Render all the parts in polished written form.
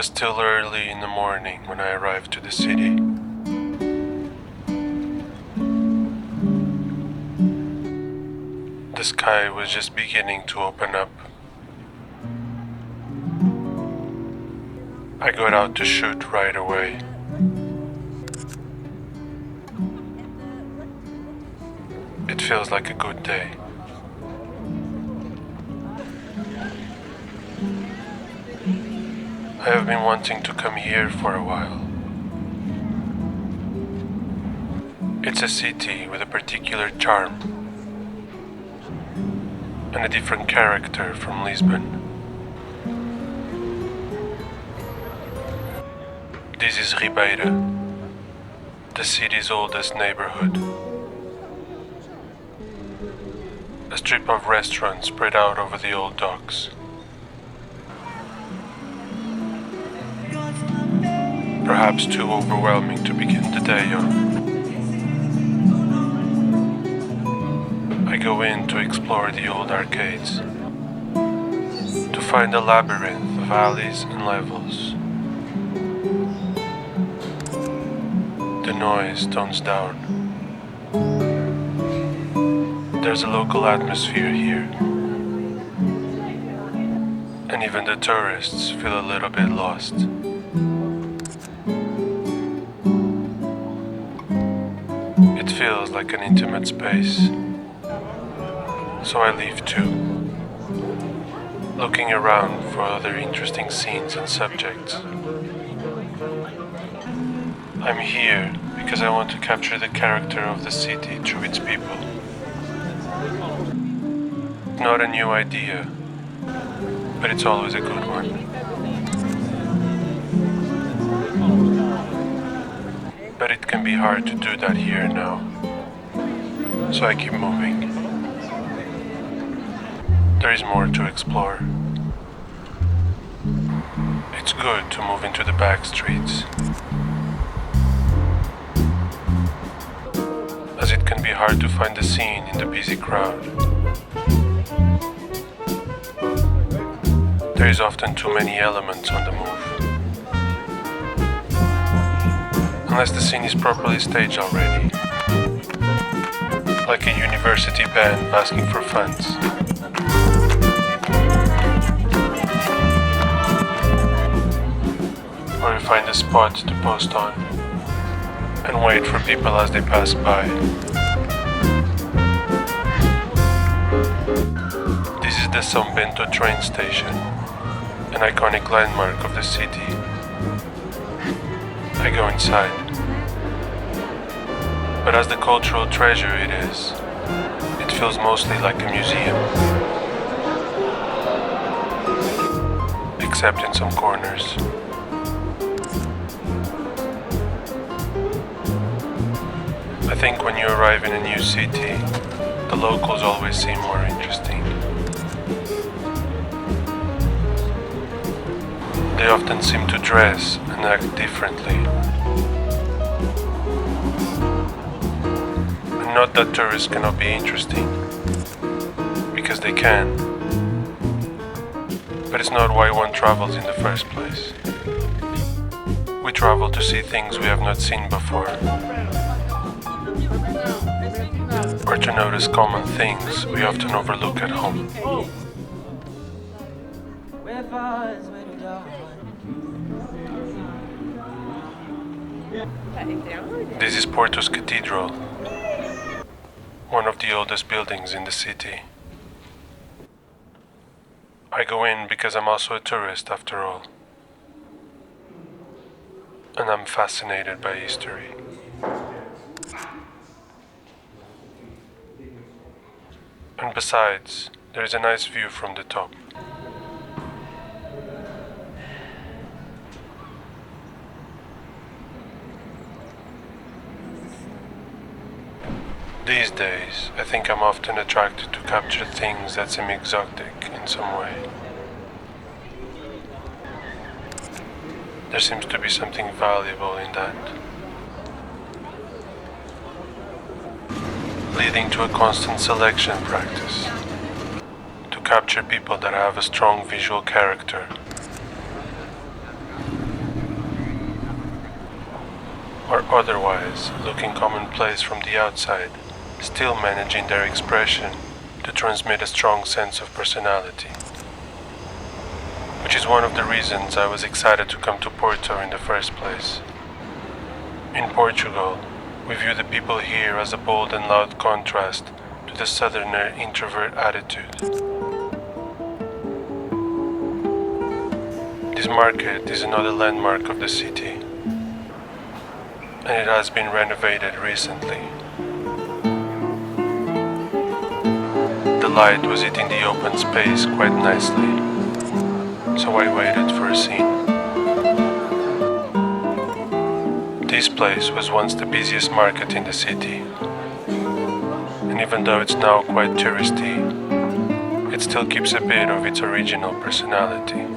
was still early in the morning when I arrived to the city. The sky was just beginning to open up. I got out to shoot right away. It feels like a good day. I have been wanting to come here for a while. It's a city with a particular charm and a different character from Lisbon. This is Ribeira, the city's oldest neighborhood. A strip of restaurants spread out over the old docks. Perhaps too overwhelming to begin the day on. I go in to explore the old arcades, to find a labyrinth of alleys and levels. The noise tones down. There's a local atmosphere here, and even the tourists feel a little bit lost. It feels like an intimate space, so I leave too, looking around for other interesting scenes and subjects. I'm here because I want to capture the character of the city through its people. Not a new idea, but it's always a good one. But it can be hard to do that here now, so I keep moving. There is more to explore. It's good to move into the back streets, as it can be hard to find a scene in the busy crowd. There is often too many elements on the move, unless the scene is properly staged already, like a university band asking for funds. Or you find a spot to post on and wait for people as they pass by. This is the São Bento train station, an iconic landmark of the city. I go inside, but as the cultural treasure it is, it feels mostly like a museum, except in some corners. I think when you arrive in a new city, the locals always seem more interesting. They often seem to dress and act differently. And not that tourists cannot be interesting, because they can. But it's not why one travels in the first place. We travel to see things we have not seen before, or to notice common things we often overlook at home. This is Porto's cathedral, one of the oldest buildings in the city. I go in because I'm also a tourist after all, and I'm fascinated by history. And besides, there is a nice view from the top. These days, I think I'm often attracted to capture things that seem exotic in some way. There seems to be something valuable in that, leading to a constant selection practice to capture people that have a strong visual character or otherwise looking commonplace from the outside, still managing their expression to transmit a strong sense of personality. Which is one of the reasons I was excited to come to Porto in the first place. In Portugal, we view the people here as a bold and loud contrast to the southerner introvert attitude. This market is another landmark of the city, and it has been renovated recently. The light was hitting the open space quite nicely, so I waited for a scene. This place was once the busiest market in the city, and even though it's now quite touristy, it still keeps a bit of its original personality.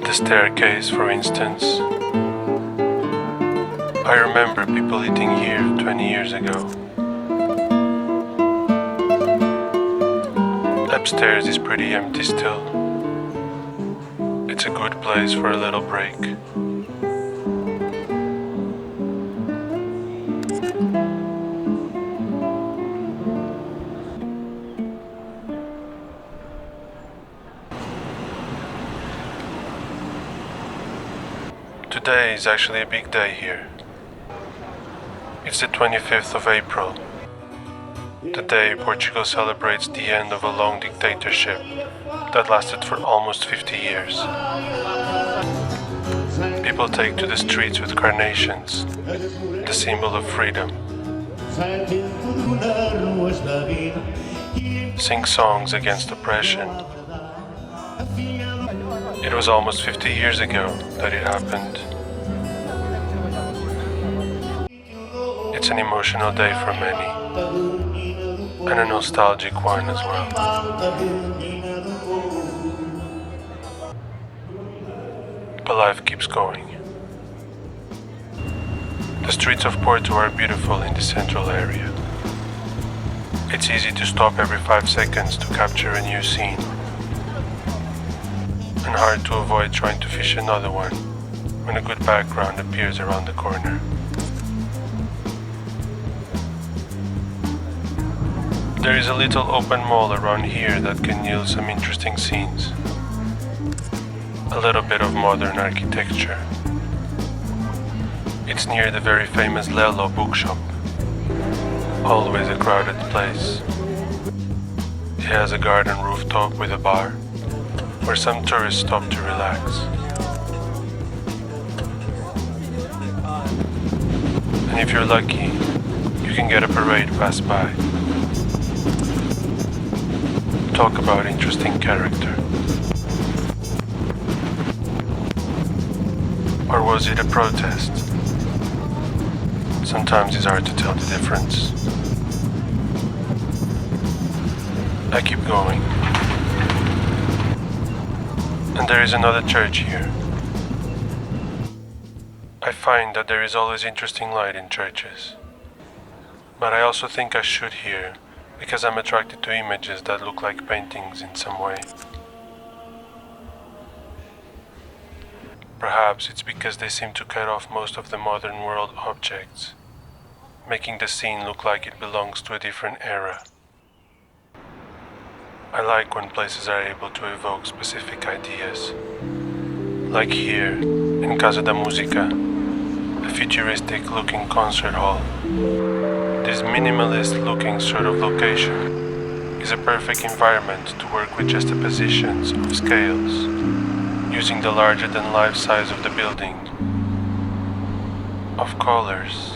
The staircase, for instance. I remember people eating here 20 years ago. Upstairs is pretty empty still. It's a good place for a little break. Today is actually a big day here. It's the 25th of April, the day Portugal celebrates the end of a long dictatorship that lasted for almost 50 years. People take to the streets with carnations, the symbol of freedom. Sing songs against oppression. It was almost 50 years ago that it happened. It's an emotional day for many, and a nostalgic one as well. But life keeps going. The streets of Porto are beautiful in the central area. It's easy to stop every 5 seconds to capture a new scene, and hard to avoid trying to fish another one when a good background appears around the corner. There is a little open mall around here that can yield some interesting scenes. A little bit of modern architecture. It's near the very famous Lelo bookshop. Always a crowded place. It has a garden rooftop with a bar, where some tourists stop to relax. And if you're lucky, you can get a parade pass by. Talk about interesting character. Or was it a protest? Sometimes it's hard to tell the difference. I keep going. And there is another church here. I find that there is always interesting light in churches. But I also think I should here, because I'm attracted to images that look like paintings in some way. Perhaps it's because they seem to cut off most of the modern world objects, making the scene look like it belongs to a different era. I like when places are able to evoke specific ideas. Like here, in Casa da Música, a futuristic looking concert hall. This minimalist looking sort of location is a perfect environment to work with juxtapositions of scales, using the larger than life size of the building, of colors,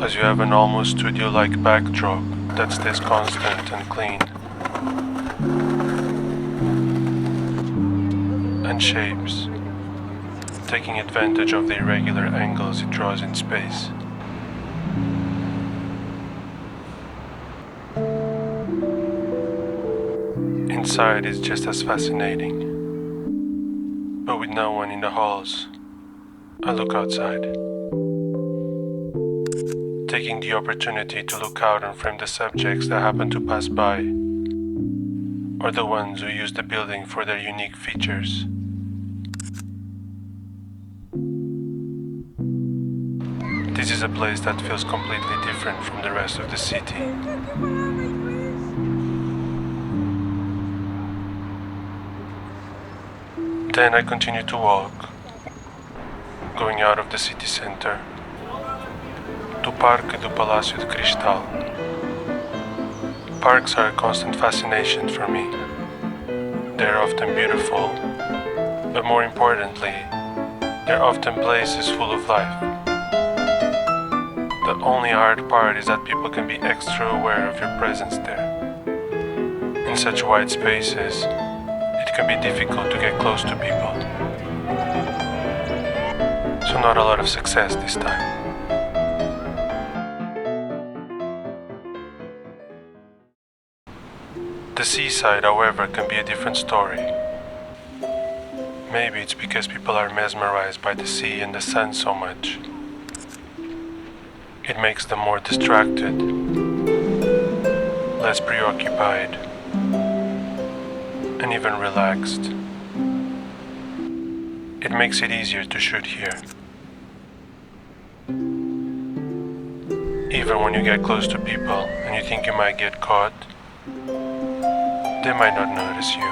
as you have an almost studio-like backdrop that stays constant and clean, and shapes, taking advantage of the irregular angles it draws in space. Inside is just as fascinating, but with no one in the halls, I look outside, taking the opportunity to look out and frame the subjects that happen to pass by, or the ones who use the building for their unique features. is a place that feels completely different from the rest of the city. Then I continue to walk, going out of the city center, to Parque do Palácio de Cristal. Parks are a constant fascination for me. They're often beautiful, but more importantly, they're often places full of life. The only hard part is that people can be extra aware of your presence there. In such wide spaces, it can be difficult to get close to people. So not a lot of success this time. The seaside, however, can be a different story. Maybe it's because people are mesmerized by the sea and the sun so much. It makes them more distracted, less preoccupied, and even relaxed. It makes it easier to shoot here. Even when you get close to people and you think you might get caught, they might not notice you.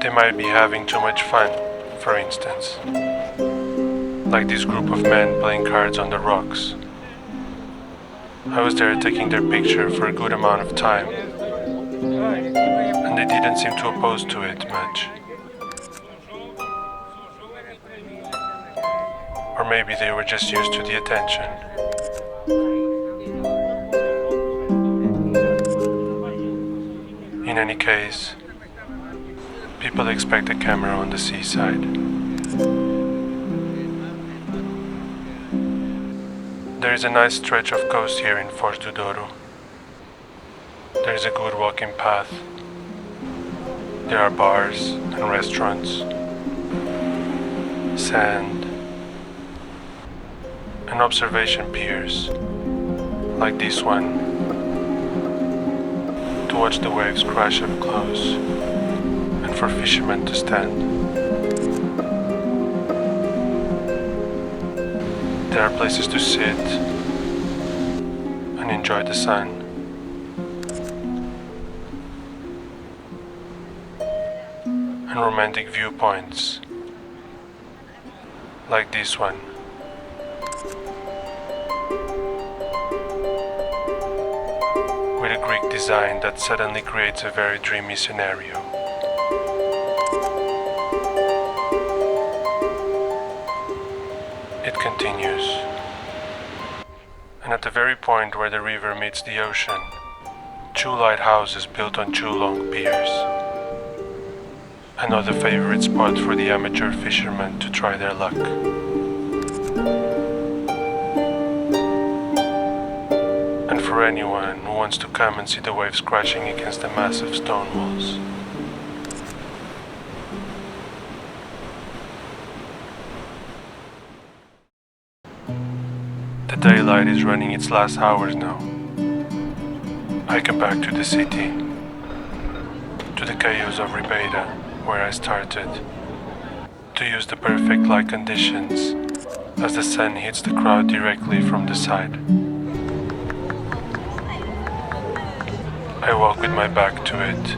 They might be having too much fun, for instance. Like this group of men playing cards on the rocks. I was there taking their picture for a good amount of time, and they didn't seem to oppose to it much. Or maybe they were just used to the attention. In any case, people expect a camera on the seaside. There is a nice stretch of coast here in Porto. There is a good walking path. There are bars and restaurants, sand, and observation piers, like this one, to watch the waves crash up close, and for fishermen to stand. There are places to sit and enjoy the sun. And romantic viewpoints, like this one. With a Greek design that suddenly creates a very dreamy scenario. It continues, and at the very point where the river meets the ocean, 2 lighthouses built on 2 long piers. Another favorite spot for the amateur fishermen to try their luck. And for anyone who wants to come and see the waves crashing against the massive stone walls. The daylight is running its last hours now. I come back to the city, to the chaos of Ribeira, where I started, to use the perfect light conditions as the sun hits the crowd directly from the side. I walk with my back to it,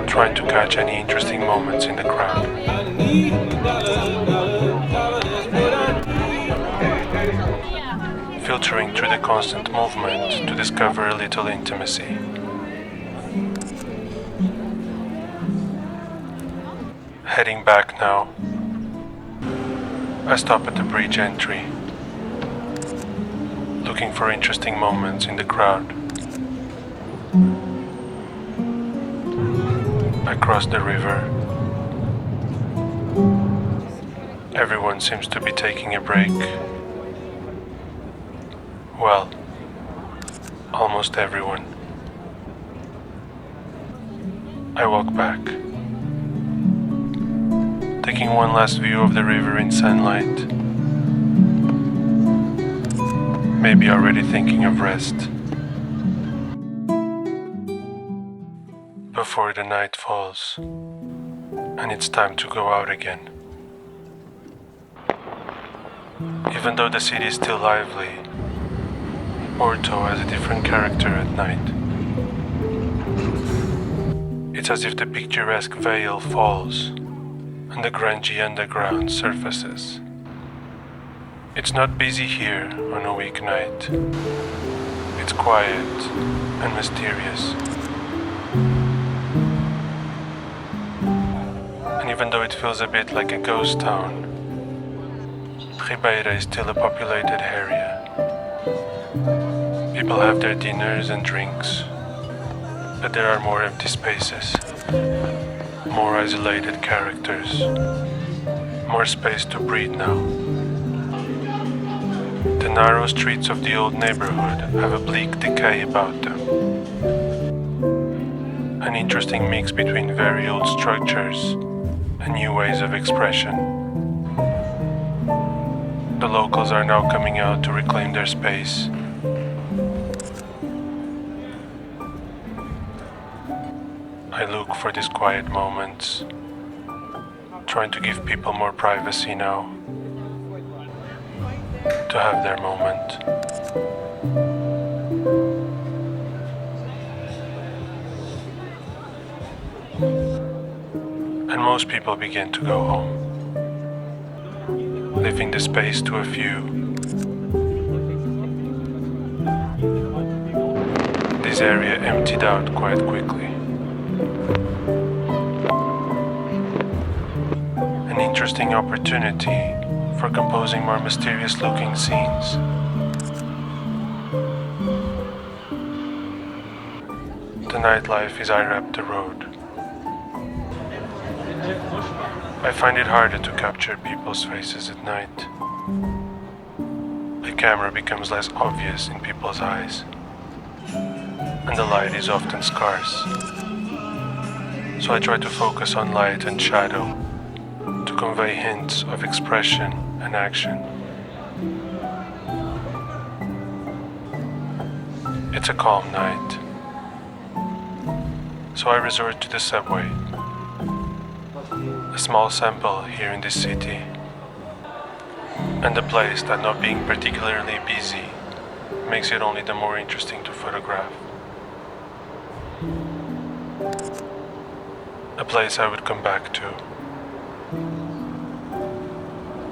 trying to catch any interesting moments in the crowd. Filtering through the constant movement to discover a little intimacy. Heading back now, I stop at the bridge entry, looking for interesting moments in the crowd. I cross the river. Everyone seems to be taking a break. Well, almost everyone. I walk back, taking one last view of the river in sunlight, maybe already thinking of rest, before the night falls and it's time to go out again. Even though the city is still lively, Porto has a different character at night. It's as if the picturesque veil falls and the grungy underground surfaces. It's not busy here on a weeknight. It's quiet and mysterious. And even though it feels a bit like a ghost town, Ribeira is still a populated area. People have their dinners and drinks, but there are more empty spaces, more isolated characters, more space to breathe now. The narrow streets of the old neighborhood have a bleak decay about them. An interesting mix between very old structures and new ways of expression. The locals are now coming out to reclaim their space. I look for these quiet moments, trying to give people more privacy now, to have their moment. And most people begin to go home, leaving the space to a few. This area emptied out quite quickly. An interesting opportunity for composing more mysterious looking scenes. The nightlife is higher up the road. I find it harder to capture people's faces at night. The camera becomes less obvious in people's eyes, and the light is often scarce. So I try to focus on light and shadow to convey hints of expression and action. It's a calm night, so I resort to the subway, a small sample here in this city, and a place that, not being particularly busy, makes it only the more interesting to photograph. A place I would come back to.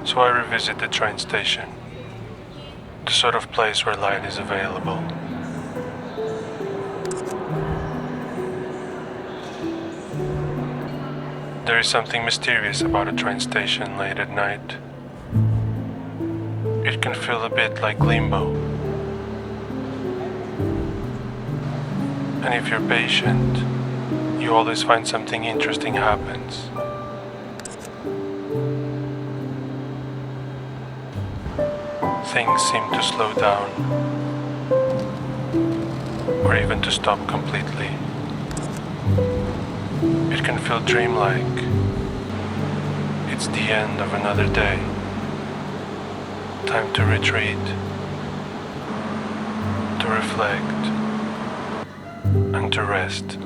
So I revisit the train station, the sort of place where light is available. There is something mysterious about a train station late at night. It can feel a bit like limbo. And if you're patient, you always find something interesting happens. Things seem to slow down, or even to stop completely. It can feel dreamlike. It's the end of another day. Time to retreat, to reflect, and to rest.